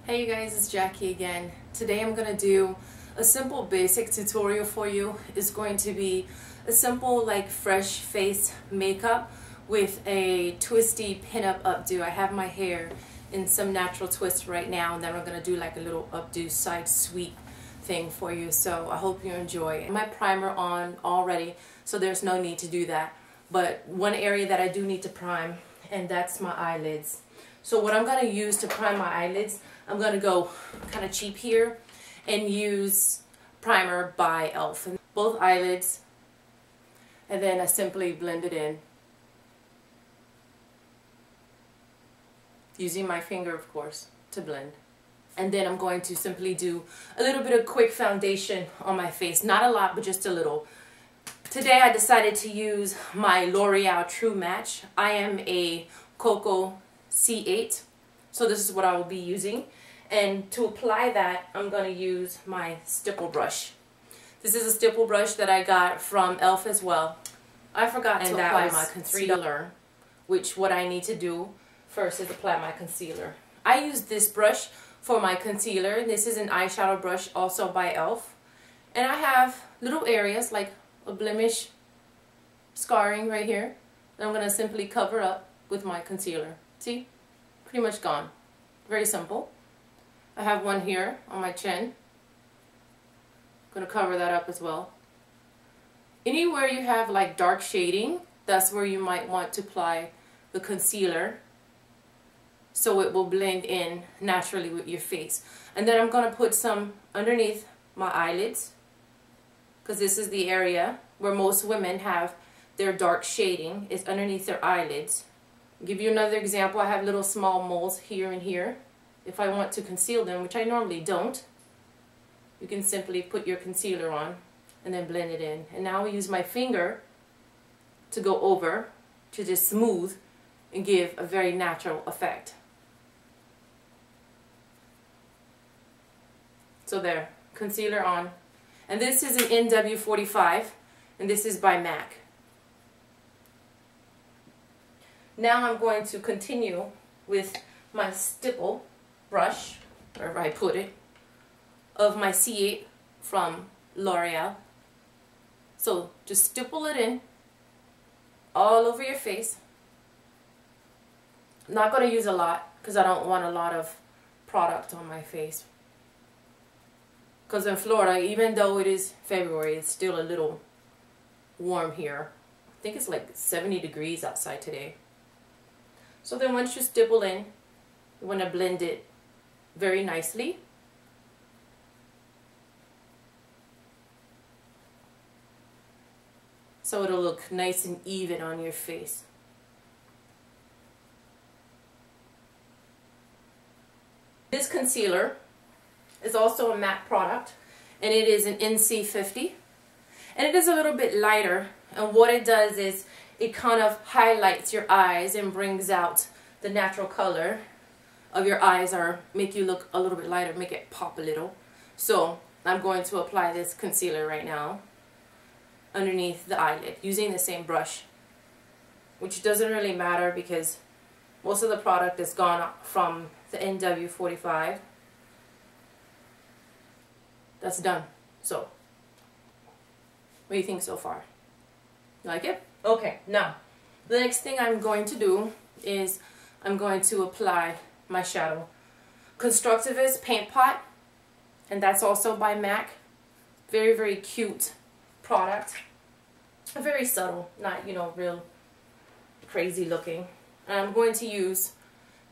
Hey you guys, it's Jackie again. Today I'm going to do a simple basic tutorial for you. It's going to be a simple fresh face makeup with a twisty pinup updo. I have my hair in some natural twist right now, and then we're going to do like a little updo side sweep thing for you. So I hope you enjoy. My primer on already, so there's no need to do that. But one area that I do need to prime, and that's my eyelids. So what I'm going to use to prime my eyelids, I'm going to go kind of cheap here and use primer by e.l.f. both eyelids, and then I simply blend it in using my finger, of course, to blend. And then I'm going to simply do a little bit of quick foundation on my face. Not a lot, but just a little. Today I decided to use my L'Oreal True Match. I am a Cocoa C8, so this is what I will be using. And to apply that, I'm going to use my stipple brush. This is a stipple brush that I got from e.l.f. as well. I forgot to apply my concealer, which what I need to do first is apply my concealer. I use this brush for my concealer. This is an eyeshadow brush also by e.l.f. And I have little areas like a blemish scarring right here that I'm going to simply cover up with my concealer. See? Pretty much gone. Very simple. I have one here on my chin. I'm going to cover that up as well. Anywhere you have like dark shading, that's where you might want to apply the concealer so it will blend in naturally with your face. And then I'm going to put some underneath my eyelids, because this is the area where most women have their dark shading, is underneath their eyelids. I'll give you another example. I have little small moles here and here. If I want to conceal them, which I normally don't, you can simply put your concealer on and then blend it in. And now I use my finger to go over to just smooth and give a very natural effect. So there, concealer on. And this is an NW45, and this is by MAC. Now I'm going to continue with my stipple brush, wherever I put it, of my C8 from L'Oreal. So just stipple it in all over your face. I'm not going to use a lot because I don't want a lot of product on my face. Because in Florida, even though it is February, it's still a little warm here. I think it's like 70 degrees outside today. So then once you stipple in, you want to blend it very nicely. So it'll look nice and even on your face. This concealer is also a MAC product, and it is an NC50. And it is a little bit lighter, and what it does is it kind of highlights your eyes and brings out the natural color of your eyes, or make you look a little bit lighter, make it pop a little. So I'm going to apply this concealer right now underneath the eyelid using the same brush, which doesn't really matter because most of the product is gone from the NW45. That's done. So what do you think so far? You like it? Okay, now the next thing I'm going to do is I'm going to apply my shadow. Constructivist Paint Pot, and that's also by MAC. Very, very cute product. Very subtle, not, you know, real crazy looking. And I'm going to use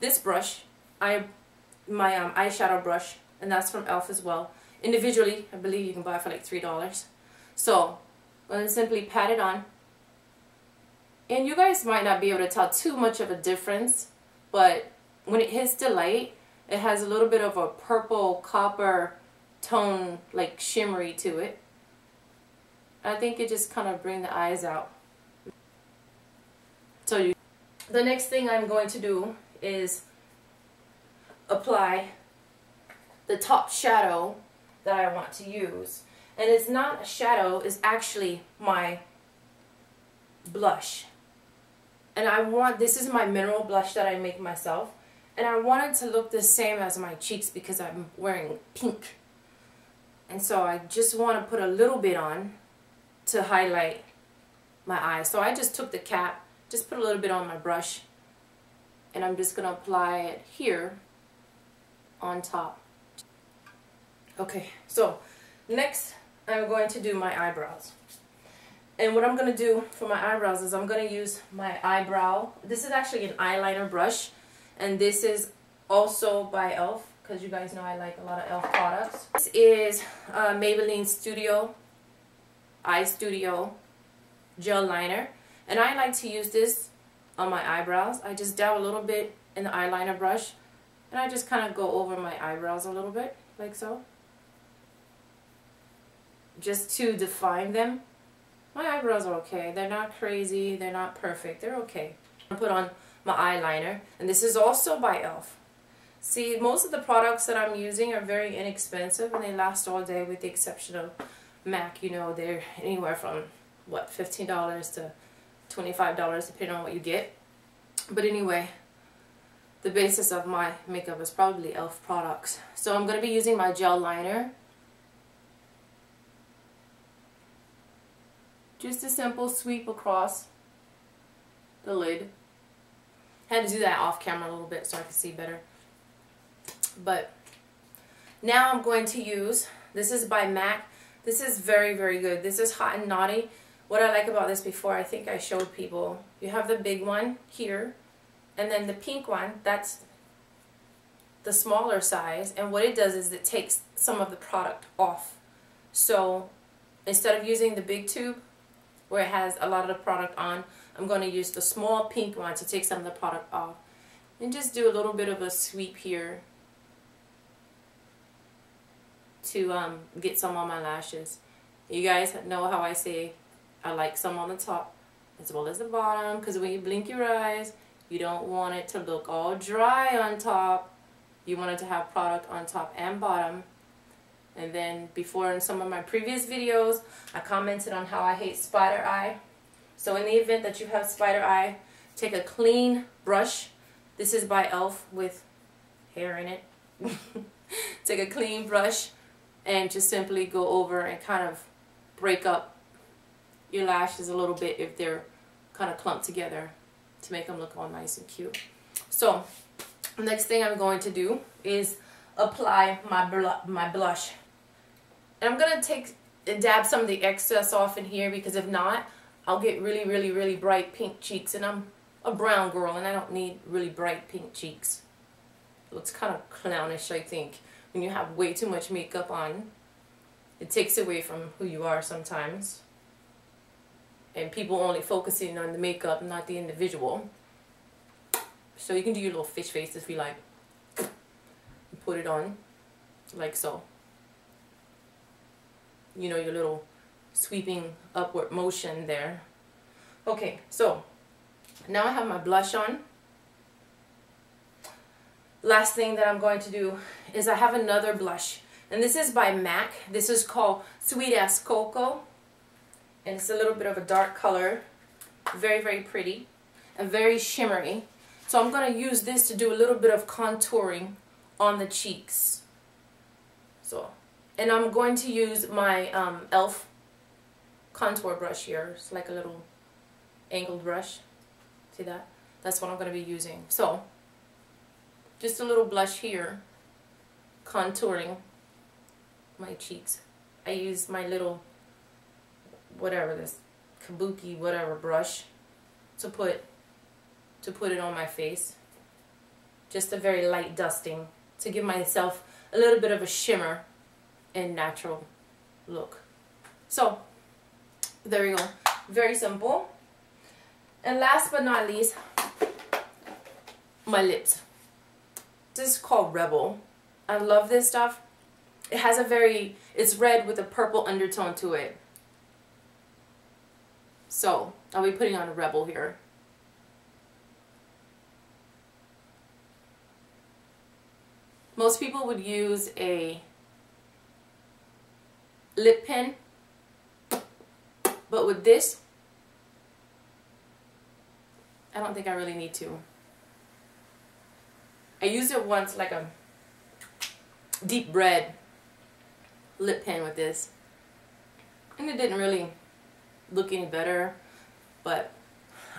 this brush, my eyeshadow brush, and that's from e.l.f. as well. Individually, I believe you can buy it for like $3. So I'm going to simply pat it on. And you guys might not be able to tell too much of a difference, but when it hits the light, it has a little bit of a purple copper tone, like shimmery to it. I think it just kind of brings the eyes out. So the next thing I'm going to do is apply the top shadow that I want to use. And it's not a shadow, it's actually my blush. And this is my mineral blush that I make myself. And I wanted to look the same as my cheeks because I'm wearing pink. And so I just want to put a little bit on to highlight my eyes. So I just took the cap, just put a little bit on my brush, and I'm just going to apply it here on top. Okay, so next I'm going to do my eyebrows. And what I'm going to do for my eyebrows is I'm going to use my eyebrow. This is actually an eyeliner brush. And this is also by e.l.f. because you guys know I like a lot of e.l.f. products. This is Maybelline Eye Studio gel liner. And I like to use this on my eyebrows. I just dab a little bit in the eyeliner brush. And I just kind of go over my eyebrows a little bit, like so. Just to define them. My eyebrows are okay. They're not crazy. They're not perfect. They're okay. I put on my eyeliner, and this is also by e.l.f. See, most of the products that I'm using are very inexpensive and they last all day, with the exception of MAC. You know, they're anywhere from what, $15 to $25 depending on what you get. But anyway, the basis of my makeup is probably e.l.f. products. So I'm going to be using my gel liner. Just a simple sweep across the lid. Had to do that off camera a little bit so I could see better. But now I'm going to use, this is by MAC. This is very, very good. This is Hot and Naughty. What I like about this, before I think I showed people, you have the big one here, and then the pink one, that's the smaller size. And what it does is it takes some of the product off. So instead of using the big tube where it has a lot of the product on, I'm going to use the small pink one to take some of the product off. And just do a little bit of a sweep here to get some on my lashes. You guys know how I say I like some on the top as well as the bottom, because when you blink your eyes, you don't want it to look all dry on top. You want it to have product on top and bottom. And then before, in some of my previous videos, I commented on how I hate spider eye. So in the event that you have spider eye, take a clean brush. This is by e.l.f. with hair in it. Take a clean brush and just simply go over and kind of break up your lashes a little bit if they're kind of clumped together, to make them look all nice and cute. So next thing I'm going to do is apply my blush. And I'm going to take and dab some of the excess off in here, because if not, I'll get really, really, really bright pink cheeks. And I'm a brown girl and I don't need really bright pink cheeks. It looks kind of clownish, I think, when you have way too much makeup on. It takes away from who you are sometimes. And people only focusing on the makeup, not the individual. So you can do your little fish face if you like. Put it on like so. You know, your little sweeping upward motion there. Okay, so now I have my blush on. Last thing that I'm going to do is I have another blush, and this is by MAC. This is called Sweet Ass Cocoa, and it's a little bit of a dark color. Very, very pretty and very shimmery. So I'm going to use this to do a little bit of contouring on the cheeks. So, and I'm going to use my e.l.f. contour brush here. It's like a little angled brush. See that? That's what I'm going to be using. So, just a little blush here, contouring my cheeks. I use my little, whatever this, kabuki whatever brush to put it on my face. Just a very light dusting to give myself a little bit of a shimmer and natural look. So, there we go. Very simple. And last but not least, my lips. This is called Rebel. I love this stuff. It has a very, it's red with a purple undertone to it. So, I'll be putting on a Rebel here. Most people would use a lip pen, but with this, I don't think I really need to. I used it once like a deep red lip pen with this, and it didn't really look any better, but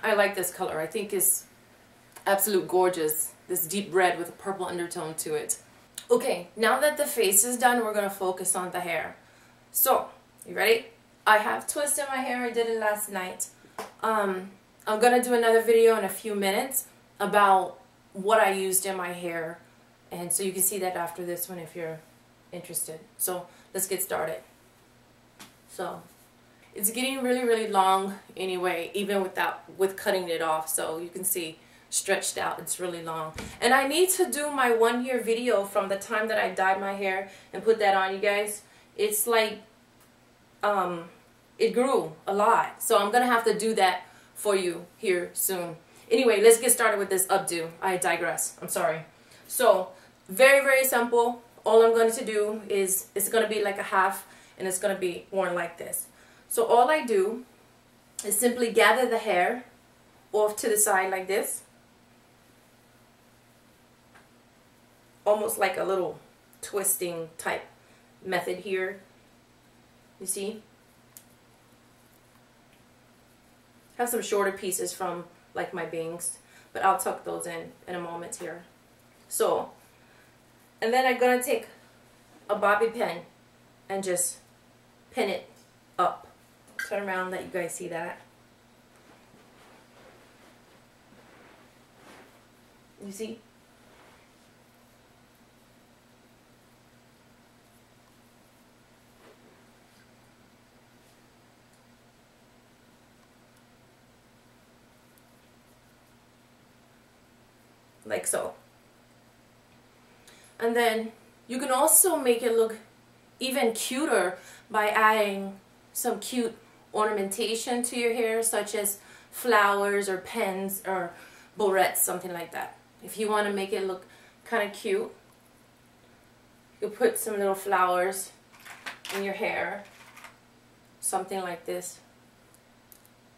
I like this color. I think it's absolute gorgeous, this deep red with a purple undertone to it. Okay, now that the face is done, we're going to focus on the hair. So, you ready? I have twisted my hair. I did it last night. I'm going to do another video in a few minutes about what I used in my hair, and so you can see that after this one if you're interested. So let's get started. So it's getting really long anyway, even with cutting it off, so you can see stretched out, it's really long. And I need to do my 1 year video from the time that I dyed my hair and put that on, you guys. It's like it grew a lot, so I'm gonna have to do that for you here soon. Anyway, let's get started with this updo. I digress. I'm sorry. So, very simple. All I'm going to do is, it's going to be like a half, and it's going to be worn like this. So all I do is simply gather the hair off to the side like this. Almost like a little twisting type method here. You see? I have some shorter pieces from like my bangs, but I'll tuck those in a moment here. So, and then I'm gonna take a bobby pin and just pin it up. Turn around, let you guys see that. You see? Like so. And then you can also make it look even cuter by adding some cute ornamentation to your hair, such as flowers or pens or barrettes, something like that. If you want to make it look kind of cute, you put some little flowers in your hair, something like this.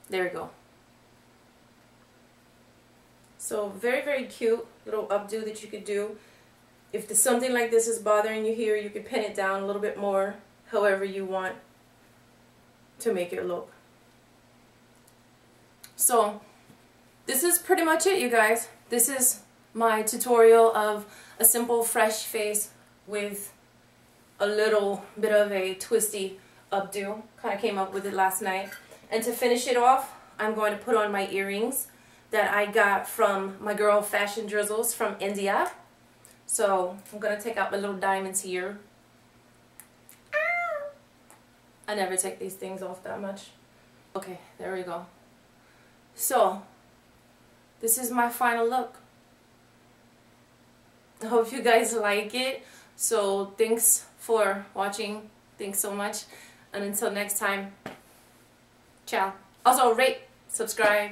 There we go. So very cute little updo that you could do. If something like this is bothering you here, you could pin it down a little bit more, however you want to make it look. So this is pretty much it, you guys. This is my tutorial of a simple fresh face with a little bit of a twisty updo. Kind of came up with it last night. And to finish it off, I'm going to put on my earrings that I got from my girl Fashion Drizzles from India. So I'm going to take out my little diamonds here. I never take these things off that much. Okay, there we go. So this is my final look. I hope you guys like it. So thanks for watching. Thanks so much. And until next time, ciao. Also rate, subscribe,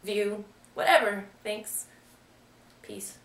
view, whatever. Thanks. Peace.